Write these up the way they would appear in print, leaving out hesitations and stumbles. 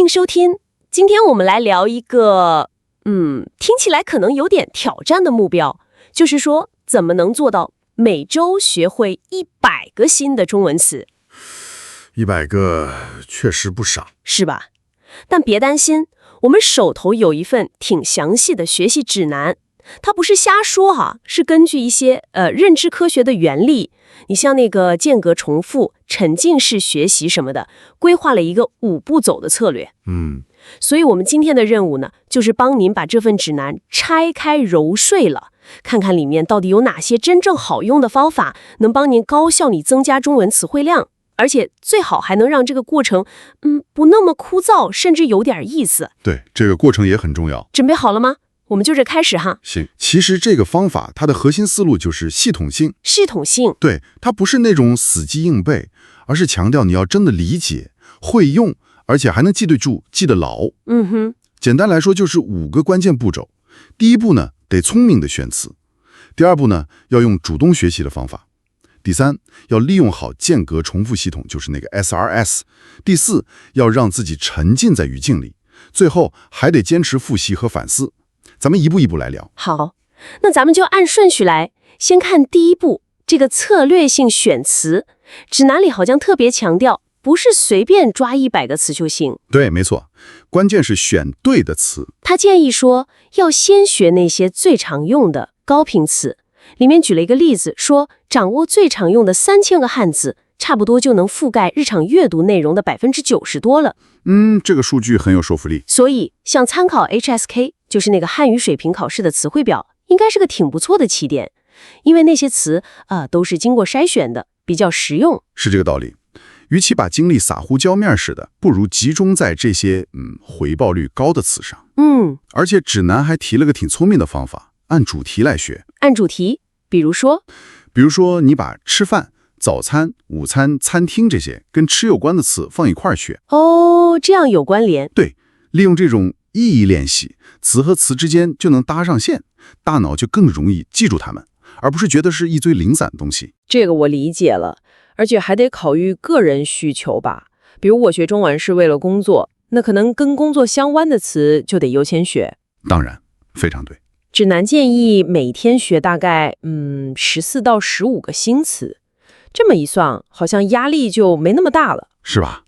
迎收听。今天我们来聊一个，听起来可能有点挑战的目标，就是说怎么能做到每周学会100个新的中文词。100个确实不少，是吧？但别担心，我们手头有一份挺详细的学习指南，它不是瞎说哈，是根据一些认知科学的原理，你像那个间隔重复、沉浸式学习什么的，规划了一个5步走的策略。所以我们今天的任务呢，就是帮您把这份指南拆开揉碎了，看看里面到底有哪些真正好用的方法，能帮您高效地增加中文词汇量，而且最好还能让这个过程，不那么枯燥，甚至有点意思。对，这个过程也很重要。准备好了吗？我们就这开始哈。行，其实这个方法它的核心思路就是系统性。系统性，对，它不是那种死记硬背，而是强调你要真的理解、会用，而且还能记得住、记得牢。简单来说就是5个关键步骤。第一步呢，得聪明的选词；第二步呢，要用主动学习的方法；第三，要利用好间隔重复系统，就是那个 SRS；第四，要让自己沉浸在语境里；最后还得坚持复习和反思。咱们一步一步来聊。好，那咱们就按顺序来，先看第一步，这个策略性选词。指南里好像特别强调，不是随便抓100个词就行。对，没错，关键是选对的词。他建议说，要先学那些最常用的高频词。里面举了一个例子，说掌握最常用的3000个汉字，差不多就能覆盖日常阅读内容的90%多了。这个数据很有说服力。所以，像参考 HSK， 就是那个汉语水平考试的词汇表，应该是个挺不错的起点，因为那些词都是经过筛选的，比较实用。是这个道理。与其把精力撒乎椒面似的，不如集中在这些回报率高的词上。而且指南还提了个挺聪明的方法，按主题来学。按主题，比如说你把吃饭、早餐、午餐、餐厅这些跟吃有关的词放一块儿学。这样有关联。对，利用这种意义练习，词和词之间就能搭上线，大脑就更容易记住它们，而不是觉得是一堆零散的东西。这个我理解了，而且还得考虑个人需求吧。比如我学中文是为了工作，那可能跟工作相关的词就得优先学。当然，非常对。指南建议每天学大概14到15个新词，这么一算，好像压力就没那么大了，是吧？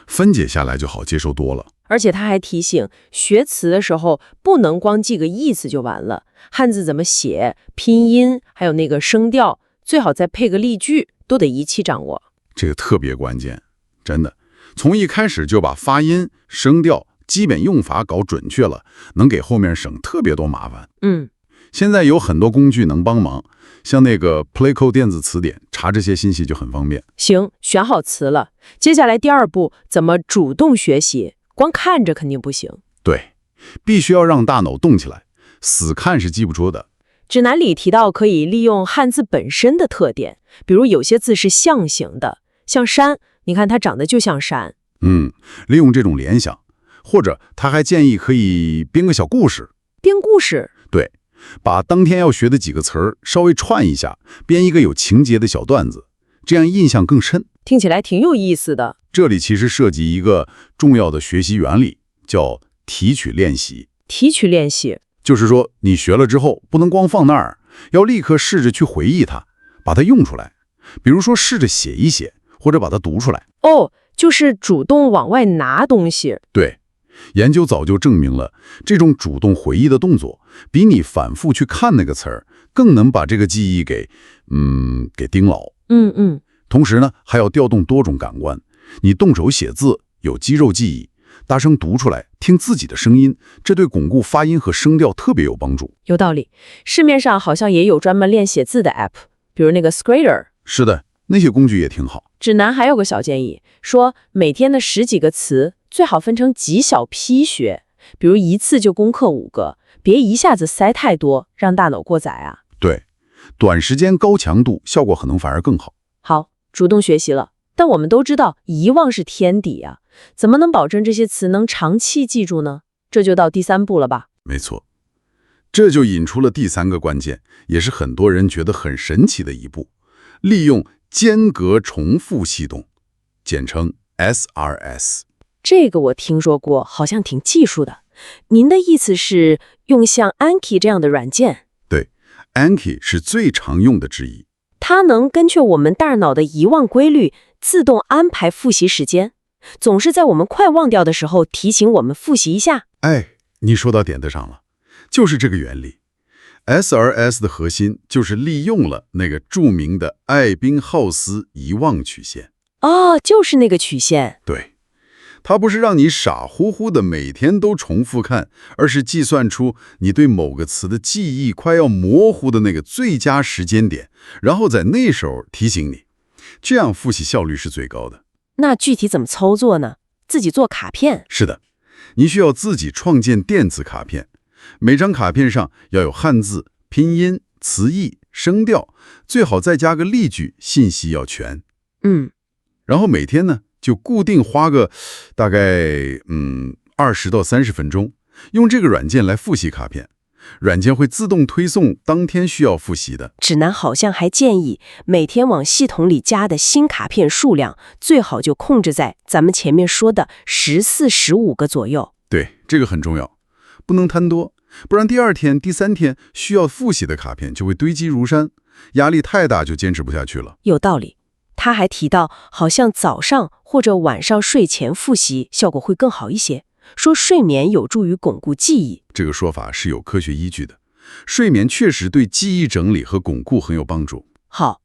分解下来就好接受多了。而且他还提醒，学词的时候不能光记个意思就完了，汉字怎么写、拼音，还有那个声调，最好再配个例句，都得一起掌握。这个特别关键，真的，从一开始就把发音、声调、基本用法搞准确了，能给后面省特别多麻烦。现在有很多工具能帮忙，像那个 Playco 电子词典，查这些信息就很方便。行，选好词了，接下来第2步，怎么主动学习？光看着肯定不行。对，必须要让大脑动起来，死看是记不住的。指南里提到可以利用汉字本身的特点，比如有些字是象形的，像山，你看它长得就像山。利用这种联想，或者他还建议可以编个小故事。编故事？对，把当天要学的几个词儿稍微串一下，编一个有情节的小段子，这样印象更深。听起来挺有意思的。这里其实涉及一个重要的学习原理，叫提取练习。提取练习就是说，你学了之后，不能光放那儿，要立刻试着去回忆它，把它用出来。比如说，试着写一写，或者把它读出来。就是主动往外拿东西。对，研究早就证明了，这种主动回忆的动作，比你反复去看那个词儿，更能把这个记忆给盯牢。同时呢，还要调动多种感官。你动手写字，有肌肉记忆；大声读出来，听自己的声音，这对巩固发音和声调特别有帮助。有道理，市面上好像也有专门练写字的 app， 比如那个 Scrader。是的，那些工具也挺好。指南还有个小建议，说每天的10几个词，最好分成几小批学，比如一次就攻克5个，别一下子塞太多，让大脑过载啊。对，短时间高强度，效果可能反而更好。好，主动学习了，但我们都知道遗忘是天敌啊，怎么能保证这些词能长期记住呢？这就到第3步了吧？没错，这就引出了第3个关键，也是很多人觉得很神奇的一步，利用间隔重复系统，简称 SRS。这个我听说过，好像挺技术的。您的意思是用像 Anki 这样的软件？对，Anki 是最常用的之一。它能根据我们大脑的遗忘规律，自动安排复习时间，总是在我们快忘掉的时候提醒我们复习一下。哎，你说到点子上了，就是这个原理。SRS 的核心就是利用了那个著名的艾宾浩斯遗忘曲线。哦，就是那个曲线。对，它不是让你傻乎乎的每天都重复看，而是计算出你对某个词的记忆快要模糊的那个最佳时间点，然后在那时候提醒你，这样复习效率是最高的。那具体怎么操作呢？自己做卡片？是的，你需要自己创建电子卡片，每张卡片上要有汉字、拼音、词义、声调，最好再加个例句，信息要全。然后每天呢，就固定花个大概20到30分钟，用这个软件来复习卡片。软件会自动推送当天需要复习的。指南好像还建议，每天往系统里加的新卡片数量，最好就控制在咱们前面说的14、15个左右。对，这个很重要，不能贪多，不然第二天、第三天需要复习的卡片就会堆积如山，压力太大就坚持不下去了。有道理。他还提到，好像早上或者晚上睡前复习效果会更好一些，说睡眠有助于巩固记忆。这个说法是有科学依据的，睡眠确实对记忆整理和巩固很有帮助。好，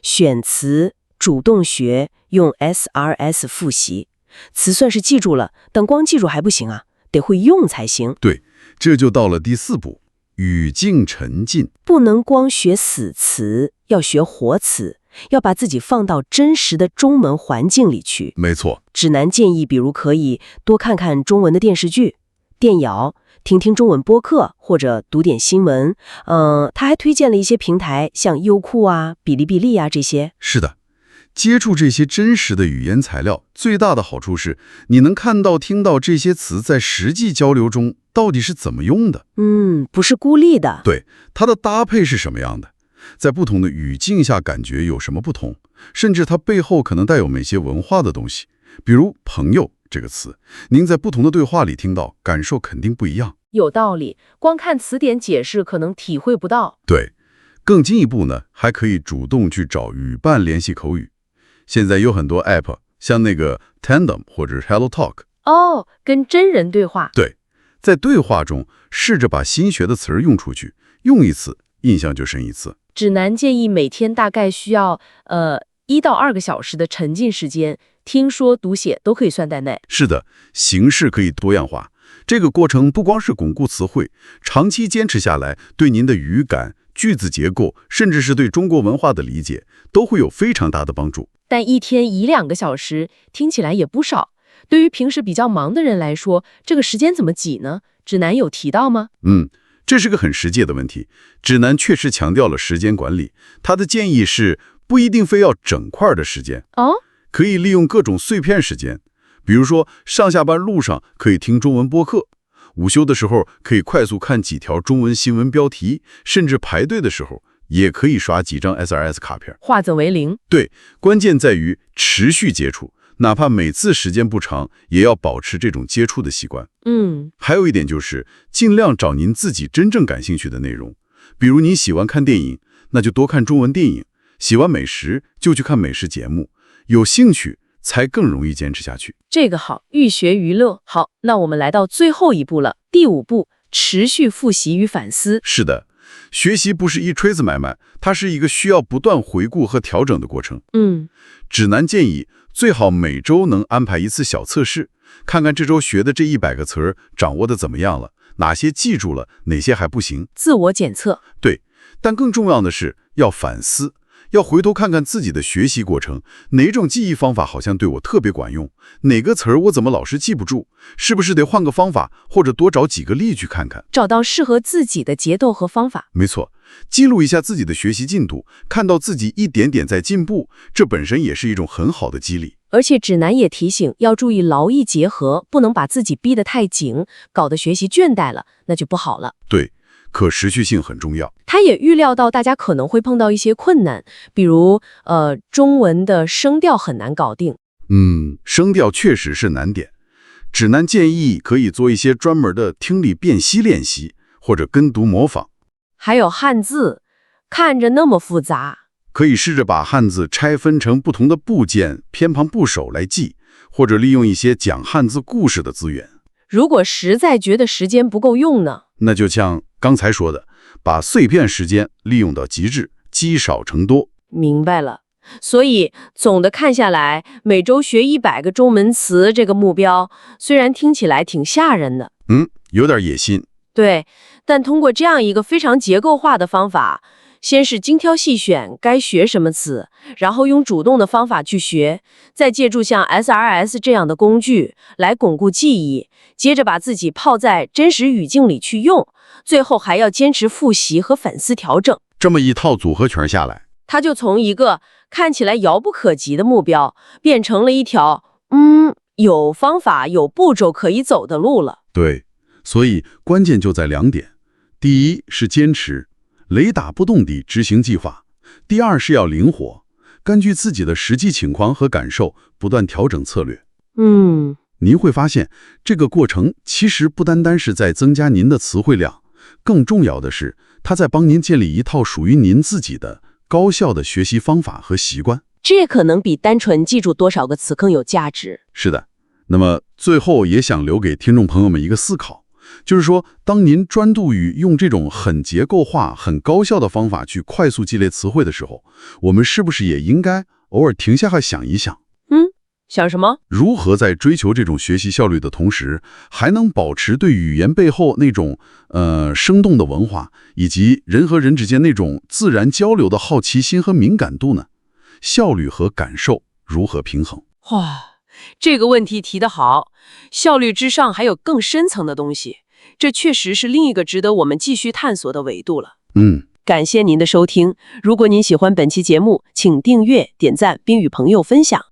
选词、主动学，用 SRS 复习，词算是记住了，但光记住还不行啊，得会用才行。对，这就到了第4步，语境沉浸。不能光学死词，要学活词，要把自己放到真实的中文环境里去。没错，指南建议，比如可以多看看中文的电视剧、电谣，听听中文播客，或者读点新闻。他还推荐了一些平台，像优酷啊、哔哩哔哩啊这些。是的，接触这些真实的语言材料，最大的好处是你能看到、听到这些词在实际交流中到底是怎么用的。不是孤立的。对，它的搭配是什么样的？在不同的语境下感觉有什么不同？甚至它背后可能带有哪些文化的东西？比如“朋友”这个词，您在不同的对话里听到，感受肯定不一样。有道理，光看词典解释可能体会不到。对，更进一步呢，还可以主动去找语伴练习口语。现在有很多 app， 像那个 Tandem 或者 HelloTalk。哦，跟真人对话。对，在对话中试着把新学的词儿用出去，用一次印象就深一次。指南建议每天大概需要1到2个小时的沉浸时间，听说读写都可以算在内。是的，形式可以多样化。这个过程不光是巩固词汇，长期坚持下来，对您的语感、句子结构，甚至是对中国文化的理解，都会有非常大的帮助。但一天1、2个小时听起来也不少。对于平时比较忙的人来说，这个时间怎么挤呢？指南有提到吗？这是个很实际的问题。指南确实强调了时间管理，他的建议是不一定非要整块的时间，可以利用各种碎片时间。比如说上下班路上可以听中文播客，午休的时候可以快速看几条中文新闻标题，甚至排队的时候也可以刷几张 SRS 卡片。化整为零。对，关键在于持续接触，哪怕每次时间不长，也要保持这种接触的习惯。还有一点就是尽量找您自己真正感兴趣的内容，比如你喜欢看电影，那就多看中文电影；喜欢美食，就去看美食节目。有兴趣才更容易坚持下去。这个好，寓学娱乐。好，那我们来到最后一步了，第5步，持续复习与反思。是的，学习不是一锤子买卖，它是一个需要不断回顾和调整的过程。指南建议最好每周能安排一次小测试，看看这周学的这100个词儿掌握的怎么样了，哪些记住了，哪些还不行。自我检测。对，但更重要的是要反思，要回头看看自己的学习过程，哪种记忆方法好像对我特别管用，哪个词儿我怎么老是记不住，是不是得换个方法，或者多找几个例句看看，找到适合自己的节奏和方法。没错，记录一下自己的学习进度，看到自己一点点在进步，这本身也是一种很好的激励。而且指南也提醒，要注意劳逸结合，不能把自己逼得太紧，搞得学习倦怠了，那就不好了。对，可持续性很重要。他也预料到大家可能会碰到一些困难，比如中文的声调很难搞定。声调确实是难点。指南建议可以做一些专门的听力辨析练习，或者跟读模仿。还有汉字，看着那么复杂。可以试着把汉字拆分成不同的部件，偏旁部首来记，或者利用一些讲汉字故事的资源。如果实在觉得时间不够用呢？那就像刚才说的，把碎片时间利用到极致，积少成多。明白了。所以总的看下来，每周学100个中文词这个目标，虽然听起来挺吓人的，有点野心。对，但通过这样一个非常结构化的方法，先是精挑细选该学什么词，然后用主动的方法去学，再借助像 SRS 这样的工具来巩固记忆，接着把自己泡在真实语境里去用，最后还要坚持复习和反思调整。这么一套组合拳下来，它就从一个看起来遥不可及的目标，变成了一条有方法、有步骤可以走的路了。对，所以关键就在2点：第一是坚持，雷打不动地执行计划；第二是要灵活，根据自己的实际情况和感受，不断调整策略。您会发现，这个过程其实不单单是在增加您的词汇量，更重要的是，它在帮您建立一套属于您自己的高效的学习方法和习惯。这可能比单纯记住多少个词更有价值。是的，那么最后也想留给听众朋友们一个思考，就是说，当您专注于用这种很结构化、很高效的方法去快速积累词汇的时候，我们是不是也应该偶尔停下来想一想？想什么？如何在追求这种学习效率的同时，还能保持对语言背后那种生动的文化，以及人和人之间那种自然交流的好奇心和敏感度呢？效率和感受如何平衡？哇，这个问题提得好，效率之上还有更深层的东西，这确实是另一个值得我们继续探索的维度了。感谢您的收听，如果您喜欢本期节目，请订阅、点赞并与朋友分享。